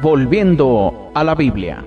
Volviendo a la Biblia.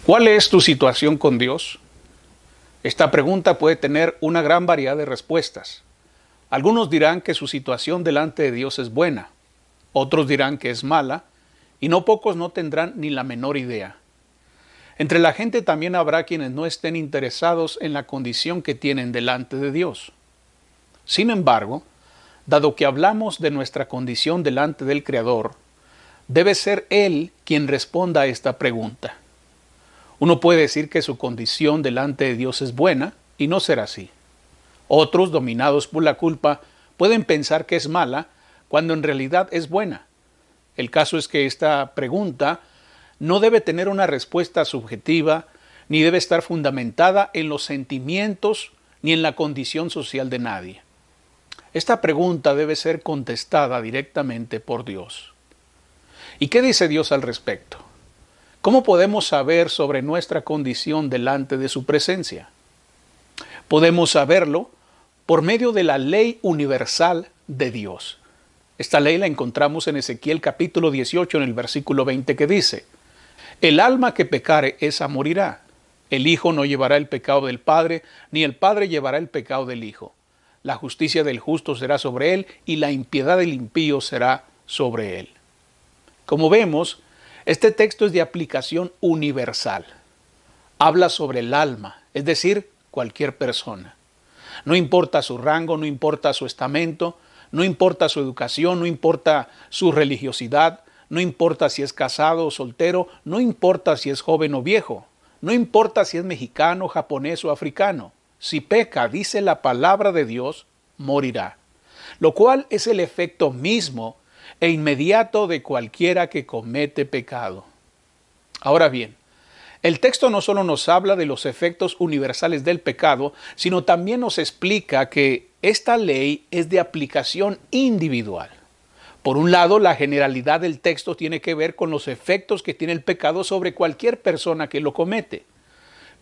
¿Cuál es tu situación con Dios? Esta pregunta puede tener una gran variedad de respuestas. Algunos dirán que su situación delante de Dios es buena, otros dirán que es mala, y no pocos no tendrán ni la menor idea. Entre la gente también habrá quienes no estén interesados en la condición que tienen delante de Dios. Sin embargo, dado que hablamos de nuestra condición delante del Creador, debe ser Él quien responda a esta pregunta. Uno puede decir que su condición delante de Dios es buena y no será así. Otros, dominados por la culpa, pueden pensar que es mala cuando en realidad es buena. El caso es que esta pregunta no debe tener una respuesta subjetiva, ni debe estar fundamentada en los sentimientos ni en la condición social de nadie. Esta pregunta debe ser contestada directamente por Dios. ¿Y qué dice Dios al respecto? ¿Cómo podemos saber sobre nuestra condición delante de su presencia? Podemos saberlo por medio de la ley universal de Dios. Esta ley la encontramos en Ezequiel capítulo 18 en el versículo 20 que dice: el alma que pecare, esa morirá. El Hijo no llevará el pecado del Padre, ni el Padre llevará el pecado del Hijo. La justicia del justo será sobre él, y la impiedad del impío será sobre él. Como vemos, este texto es de aplicación universal. Habla sobre el alma, es decir, cualquier persona. No importa su rango, no importa su estamento, no importa su educación, no importa su religiosidad, no importa si es casado o soltero, no importa si es joven o viejo, no importa si es mexicano, japonés o africano. Si peca, dice la palabra de Dios, morirá. Lo cual es el efecto mismo e inmediato de cualquiera que comete pecado. Ahora bien, el texto no solo nos habla de los efectos universales del pecado, sino también nos explica que esta ley es de aplicación individual. Por un lado, la generalidad del texto tiene que ver con los efectos que tiene el pecado sobre cualquier persona que lo comete.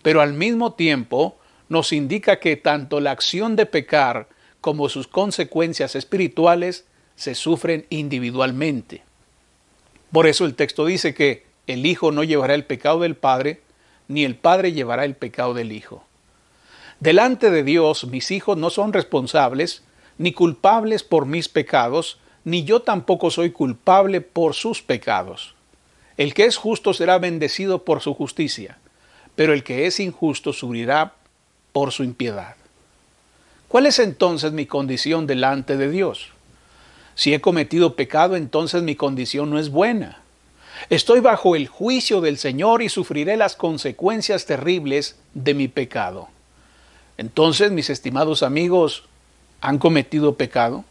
Pero al mismo tiempo, nos indica que tanto la acción de pecar como sus consecuencias espirituales se sufren individualmente. Por eso el texto dice que el Hijo no llevará el pecado del Padre, ni el Padre llevará el pecado del Hijo. Delante de Dios, mis hijos no son responsables ni culpables por mis pecados, ni yo tampoco soy culpable por sus pecados. El que es justo será bendecido por su justicia, pero el que es injusto sufrirá por su impiedad. ¿Cuál es entonces mi condición delante de Dios? Si he cometido pecado, entonces mi condición no es buena. Estoy bajo el juicio del Señor y sufriré las consecuencias terribles de mi pecado. Entonces, mis estimados amigos, ¿han cometido pecado?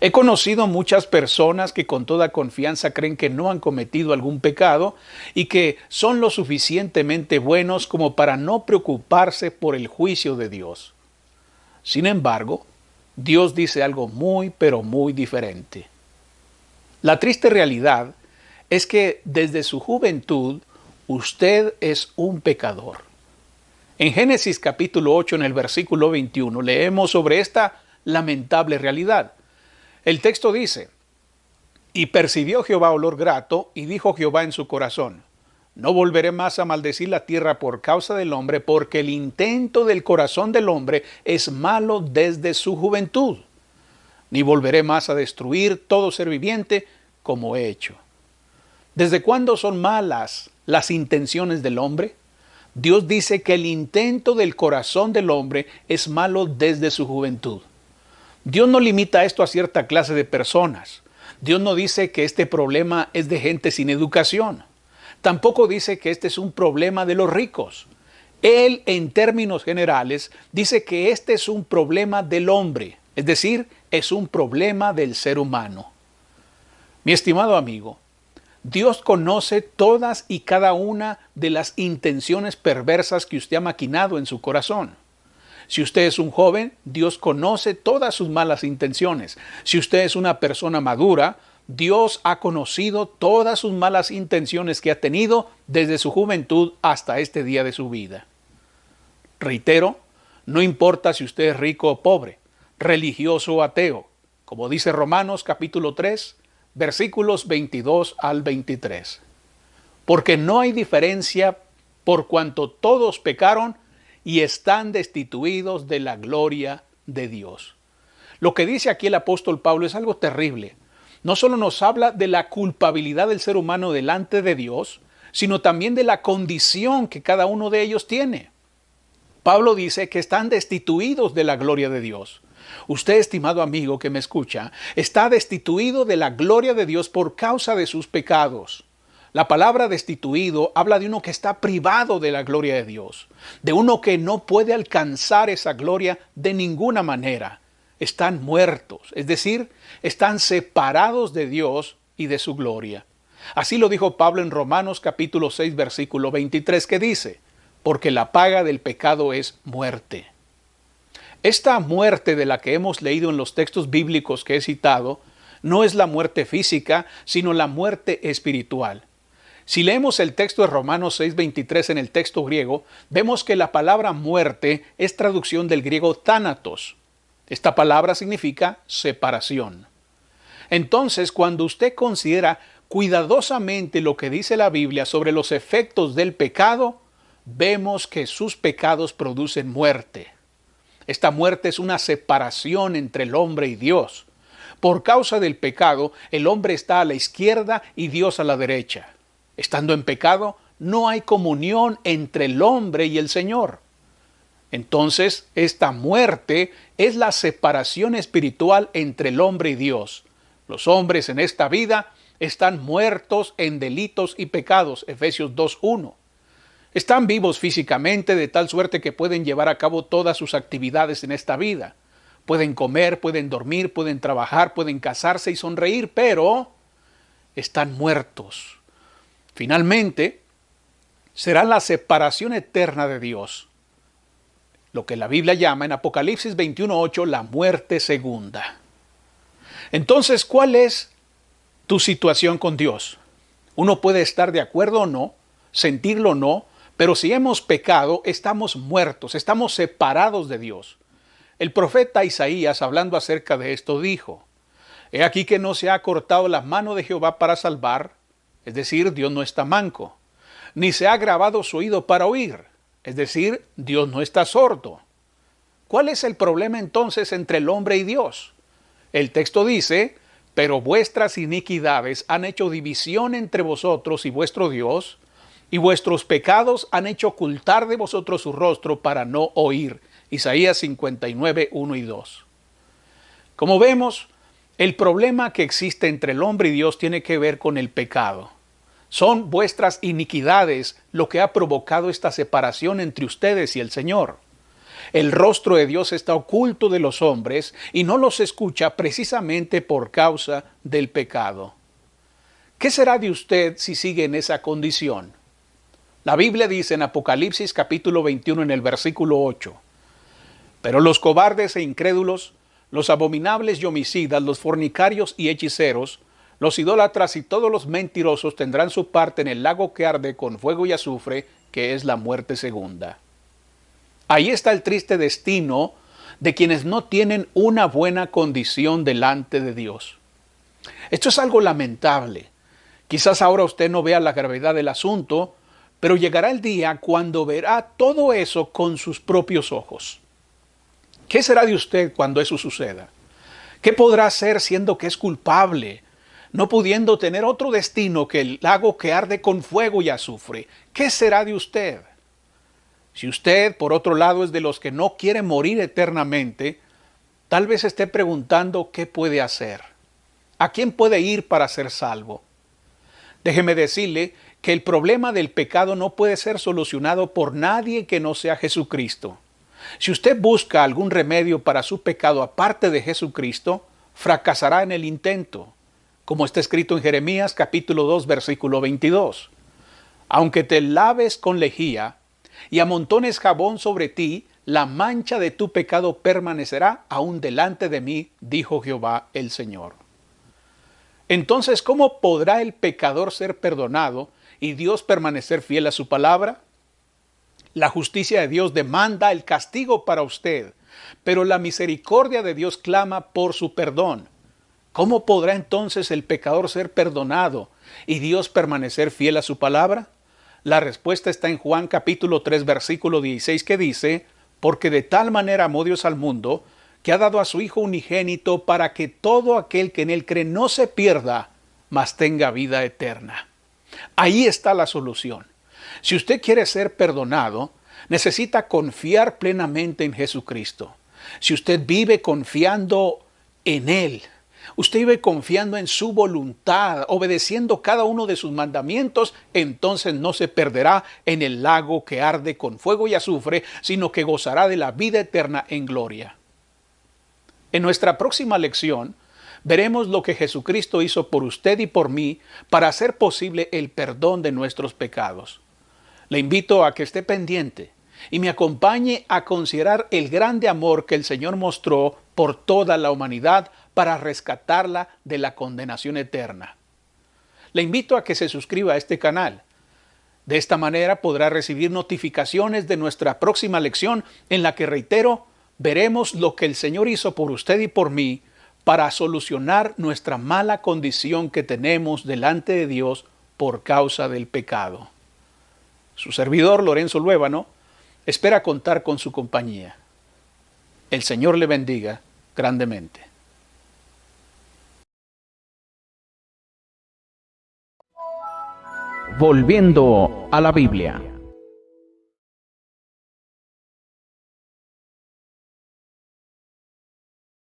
He conocido muchas personas que con toda confianza creen que no han cometido algún pecado y que son lo suficientemente buenos como para no preocuparse por el juicio de Dios. Sin embargo, Dios dice algo muy, pero muy diferente. La triste realidad es que desde su juventud usted es un pecador. En Génesis capítulo 8, en el versículo 21, leemos sobre esta lamentable realidad. El texto dice: y percibió Jehová olor grato, y dijo Jehová en su corazón: no volveré más a maldecir la tierra por causa del hombre, porque el intento del corazón del hombre es malo desde su juventud. Ni volveré más a destruir todo ser viviente como he hecho. ¿Desde cuándo son malas las intenciones del hombre? Dios dice que el intento del corazón del hombre es malo desde su juventud. Dios no limita esto a cierta clase de personas. Dios no dice que este problema es de gente sin educación. Tampoco dice que este es un problema de los ricos. Él, en términos generales, dice que este es un problema del hombre, es decir, es un problema del ser humano. Mi estimado amigo, Dios conoce todas y cada una de las intenciones perversas que usted ha maquinado en su corazón. Si usted es un joven, Dios conoce todas sus malas intenciones. Si usted es una persona madura, Dios ha conocido todas sus malas intenciones que ha tenido desde su juventud hasta este día de su vida. Reitero, no importa si usted es rico o pobre, religioso o ateo, como dice Romanos capítulo 3, versículos 22 al 23. Porque no hay diferencia por cuanto todos pecaron y están destituidos de la gloria de Dios. Lo que dice aquí el apóstol Pablo es algo terrible. No solo nos habla de la culpabilidad del ser humano delante de Dios, sino también de la condición que cada uno de ellos tiene. Pablo dice que están destituidos de la gloria de Dios. Usted, estimado amigo que me escucha, está destituido de la gloria de Dios por causa de sus pecados. La palabra destituido habla de uno que está privado de la gloria de Dios, de uno que no puede alcanzar esa gloria de ninguna manera. Están muertos, es decir, están separados de Dios y de su gloria. Así lo dijo Pablo en Romanos capítulo 6, versículo 23, que dice, porque la paga del pecado es muerte. Esta muerte de la que hemos leído en los textos bíblicos que he citado, no es la muerte física, sino la muerte espiritual. Si leemos el texto de Romanos 6:23 en el texto griego, vemos que la palabra muerte es traducción del griego thanatos. Esta palabra significa separación. Entonces, cuando usted considera cuidadosamente lo que dice la Biblia sobre los efectos del pecado, vemos que sus pecados producen muerte. Esta muerte es una separación entre el hombre y Dios. Por causa del pecado, el hombre está a la izquierda y Dios a la derecha. Estando en pecado, no hay comunión entre el hombre y el Señor. Entonces, esta muerte es la separación espiritual entre el hombre y Dios. Los hombres en esta vida están muertos en delitos y pecados, Efesios 2:1. Están vivos físicamente de tal suerte que pueden llevar a cabo todas sus actividades en esta vida. Pueden comer, pueden dormir, pueden trabajar, pueden casarse y sonreír, pero están muertos. Finalmente, será la separación eterna de Dios, lo que la Biblia llama en Apocalipsis 21:8 la muerte segunda. Entonces, ¿cuál es tu situación con Dios? Uno puede estar de acuerdo o no, sentirlo o no, pero si hemos pecado, estamos muertos, estamos separados de Dios. El profeta Isaías, hablando acerca de esto, dijo, he aquí que no se ha cortado la mano de Jehová para salvar, es decir, Dios no está manco, ni se ha agravado su oído para oír, es decir, Dios no está sordo. ¿Cuál es el problema entonces entre el hombre y Dios? El texto dice, pero vuestras iniquidades han hecho división entre vosotros y vuestro Dios, y vuestros pecados han hecho ocultar de vosotros su rostro para no oír. Isaías 59, 1 y 2. Como vemos, el problema que existe entre el hombre y Dios tiene que ver con el pecado. Son vuestras iniquidades lo que ha provocado esta separación entre ustedes y el Señor. El rostro de Dios está oculto de los hombres y no los escucha precisamente por causa del pecado. ¿Qué será de usted si sigue en esa condición? La Biblia dice en Apocalipsis capítulo 21 en el versículo 8, pero los cobardes e incrédulos, los abominables y homicidas, los fornicarios y hechiceros, los idólatras y todos los mentirosos tendrán su parte en el lago que arde con fuego y azufre, que es la muerte segunda. Ahí está el triste destino de quienes no tienen una buena condición delante de Dios. Esto es algo lamentable. Quizás ahora usted no vea la gravedad del asunto, pero llegará el día cuando verá todo eso con sus propios ojos. ¿Qué será de usted cuando eso suceda? ¿Qué podrá hacer siendo que es culpable, no pudiendo tener otro destino que el lago que arde con fuego y azufre? ¿Qué será de usted? Si usted, por otro lado, es de los que no quiere morir eternamente, tal vez esté preguntando qué puede hacer. ¿A quién puede ir para ser salvo? Déjeme decirle que el problema del pecado no puede ser solucionado por nadie que no sea Jesucristo. Si usted busca algún remedio para su pecado aparte de Jesucristo, fracasará en el intento, como está escrito en Jeremías capítulo 2, versículo 22. Aunque te laves con lejía y amontones jabón sobre ti, la mancha de tu pecado permanecerá aún delante de mí, dijo Jehová el Señor. Entonces, ¿cómo podrá el pecador ser perdonado y Dios permanecer fiel a su palabra? La justicia de Dios demanda el castigo para usted, pero la misericordia de Dios clama por su perdón. ¿Cómo podrá entonces el pecador ser perdonado y Dios permanecer fiel a su palabra? La respuesta está en Juan capítulo 3, versículo 16, que dice: porque de tal manera amó Dios al mundo, que ha dado a su Hijo unigénito, para que todo aquel que en él cree no se pierda, mas tenga vida eterna. Ahí está la solución. Si usted quiere ser perdonado, necesita confiar plenamente en Jesucristo. Si usted vive confiando en Él, usted vive confiando en su voluntad, obedeciendo cada uno de sus mandamientos, entonces no se perderá en el lago que arde con fuego y azufre, sino que gozará de la vida eterna en gloria. En nuestra próxima lección, veremos lo que Jesucristo hizo por usted y por mí para hacer posible el perdón de nuestros pecados. Le invito a que esté pendiente y me acompañe a considerar el grande amor que el Señor mostró por toda la humanidad para rescatarla de la condenación eterna. Le invito a que se suscriba a este canal. De esta manera podrá recibir notificaciones de nuestra próxima lección, en la que, reitero, veremos lo que el Señor hizo por usted y por mí para solucionar nuestra mala condición que tenemos delante de Dios por causa del pecado. Su servidor, Lorenzo Luébano, espera contar con su compañía. El Señor le bendiga grandemente. Volviendo a la Biblia.